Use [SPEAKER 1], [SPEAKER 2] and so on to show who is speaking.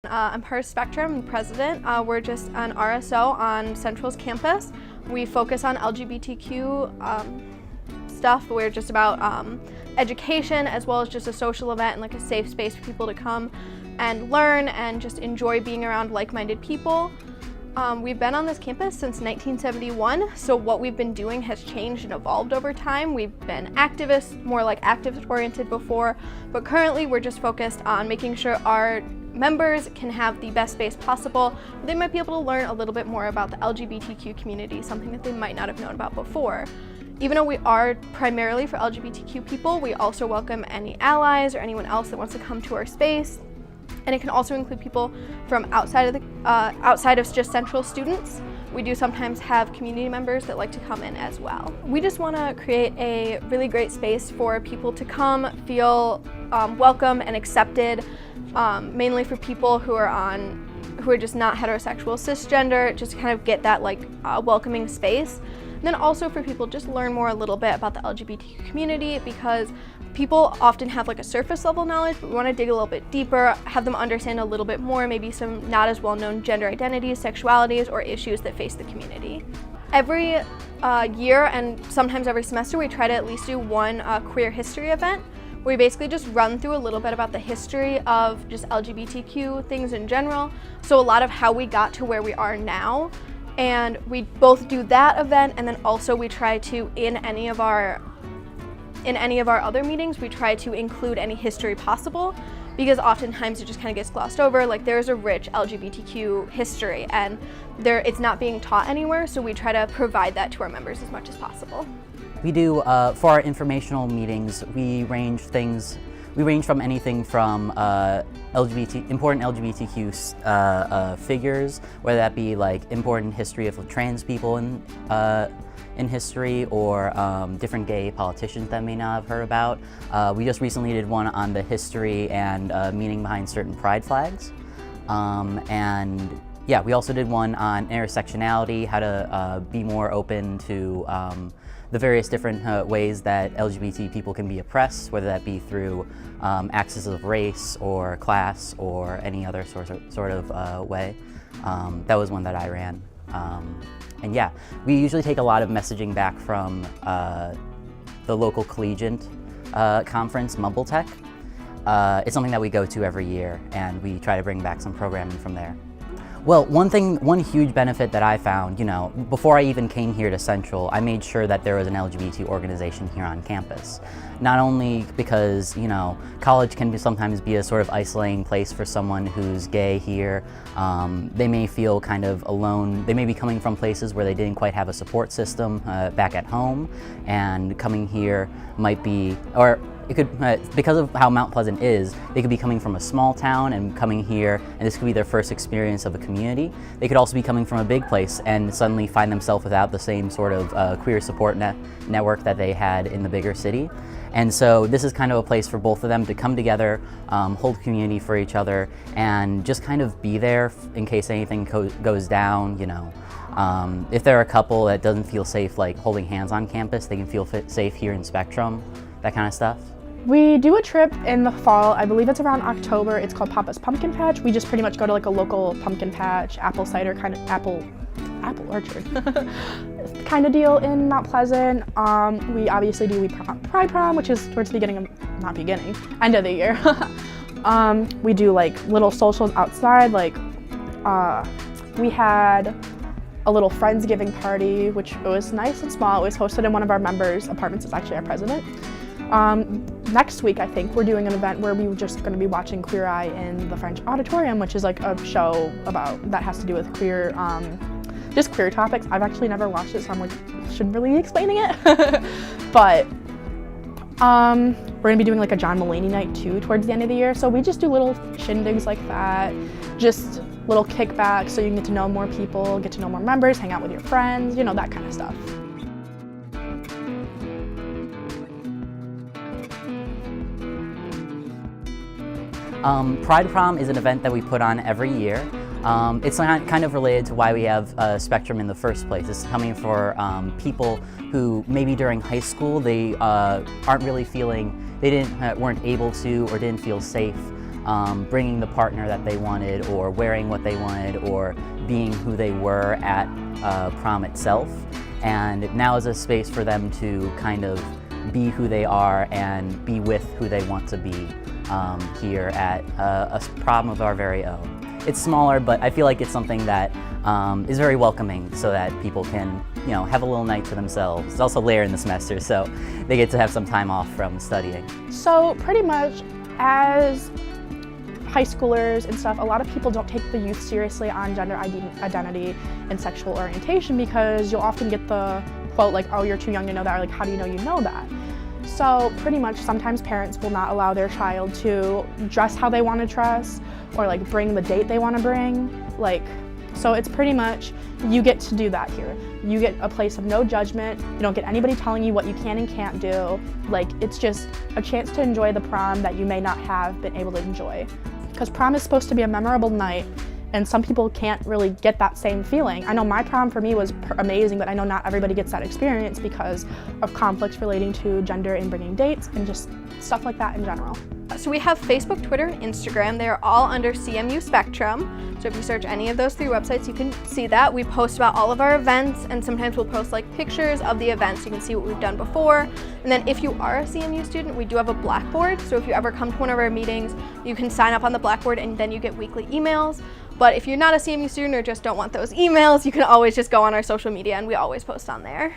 [SPEAKER 1] I'm part of Spectrum, I'm president. We're just an RSO on Central's campus. We focus on LGBTQ stuff. We're just about education as well as just a social event and like a safe space for people to come and learn and just enjoy being around like-minded people. We've been on this campus since 1971, so what we've been doing has changed and evolved over time. We've been activists, more like activist-oriented before, but currently we're just focused on making sure our members can have the best space possible. They might be able to learn a little bit more about the LGBTQ community, something that they might not have known about before. Even though we are primarily for LGBTQ people, we also welcome any allies or anyone else that wants to come to our space. And it can also include people from outside of just Central students. We do sometimes have community members that like to come in as well. We just want to create a really great space for people to come, feel welcome and accepted, mainly for people who are just not heterosexual, cisgender, just to kind of get that welcoming space. And then also for people just learn more a little bit about the LGBTQ community, because people often have like a surface level knowledge, but we want to dig a little bit deeper, have them understand a little bit more, maybe some not as well known gender identities, sexualities, or issues that face the community. Every year and sometimes every semester we try to at least do one queer history event. We basically just run through a little bit about the history of just LGBTQ things in general, so a lot of how we got to where we are now. And we both do that event, and then also we try to, in any of our other meetings, we try to include any history possible, because oftentimes it just kind of gets glossed over. Like, there's a rich LGBTQ history and it's not being taught anywhere, so we try to provide that to our members as much as possible.
[SPEAKER 2] We do, for our informational meetings, we range from anything from important LGBTQ figures, whether that be like important history of trans people in history, or different gay politicians that may not have heard about. We just recently did one on the history and meaning behind certain pride flags. And yeah, we also did one on intersectionality, how to be more open to the various different ways that LGBT people can be oppressed, whether that be through axes of race or class or any other sort of way. That was one that I ran. And yeah, we usually take a lot of messaging back from the local collegiate conference, MumbleTech. It's something that we go to every year, and we try to bring back some programming from there. Well, one huge benefit that I found, before I even came here to Central, I made sure that there was an LGBT organization here on campus. Not only because, college can sometimes be a sort of isolating place for someone who's gay here. They may feel kind of alone. They may be coming from places where they didn't quite have a support system back at home, and coming here might be, or it could, because of how Mount Pleasant is, they could be coming from a small town and coming here, and this could be their first experience of a community. They could also be coming from a big place and suddenly find themselves without the same sort of queer support network that they had in the bigger city. And so this is kind of a place for both of them to come together, hold community for each other, and just kind of be there in case anything goes down. If they're a couple that doesn't feel safe like holding hands on campus, they can feel safe here in Spectrum, that kind of stuff.
[SPEAKER 3] We do a trip in the fall. I believe it's around October. It's called Papa's Pumpkin Patch. We just pretty much go to like a local pumpkin patch, apple cider kind of apple orchard kind of deal in Mount Pleasant. We obviously do Pride Prom, which is towards the end of the year. We do like little socials outside. Like we had a little Friendsgiving party, which it was nice and small. It was hosted in one of our members' apartments. It's actually our president. Next week, I think, we're doing an event where we're just going to be watching Queer Eye in the French Auditorium, which is like a show that has to do with queer, just queer topics. I've actually never watched it, so I'm like, shouldn't really be explaining it. But we're going to be doing like a John Mulaney night too towards the end of the year. So we just do little shindigs like that, just little kickbacks so you can get to know more people, get to know more members, hang out with your friends, that kind of stuff.
[SPEAKER 2] Pride Prom is an event that we put on every year. It's kind of related to why we have Spectrum in the first place. It's coming for people who maybe during high school they aren't really feeling, weren't able to or didn't feel safe bringing the partner that they wanted, or wearing what they wanted, or being who they were at prom itself. And now is a space for them to kind of be who they are and be with who they want to be here at a prom of our very own. It's smaller, but I feel like it's something that is very welcoming, so that people can, you know, have a little night to themselves. It's also later in the semester, so they get to have some time off from studying.
[SPEAKER 3] So pretty much, as high schoolers and stuff, a lot of people don't take the youth seriously on gender identity and sexual orientation, because you'll often get the quote like, oh, you're too young to know that, or like, how do you know that? So pretty much sometimes parents will not allow their child to dress how they want to dress, or like bring the date they want to bring. So it's pretty much, you get to do that here. You get a place of no judgment. You don't get anybody telling you what you can and can't do. Like, it's just a chance to enjoy the prom that you may not have been able to enjoy. Because prom is supposed to be a memorable night, and some people can't really get that same feeling. I know my prom for me was amazing, but I know not everybody gets that experience because of conflicts relating to gender and bringing dates and just stuff like that in general.
[SPEAKER 1] So we have Facebook, Twitter, and Instagram. They're all under CMU Spectrum. So if you search any of those 3 websites, you can see that. We post about all of our events, and sometimes we'll post like pictures of the events so you can see what we've done before. And then if you are a CMU student, we do have a Blackboard. So if you ever come to one of our meetings, you can sign up on the Blackboard and then you get weekly emails. But if you're not a CMU student or just don't want those emails, you can always just go on our social media, and we always post on there.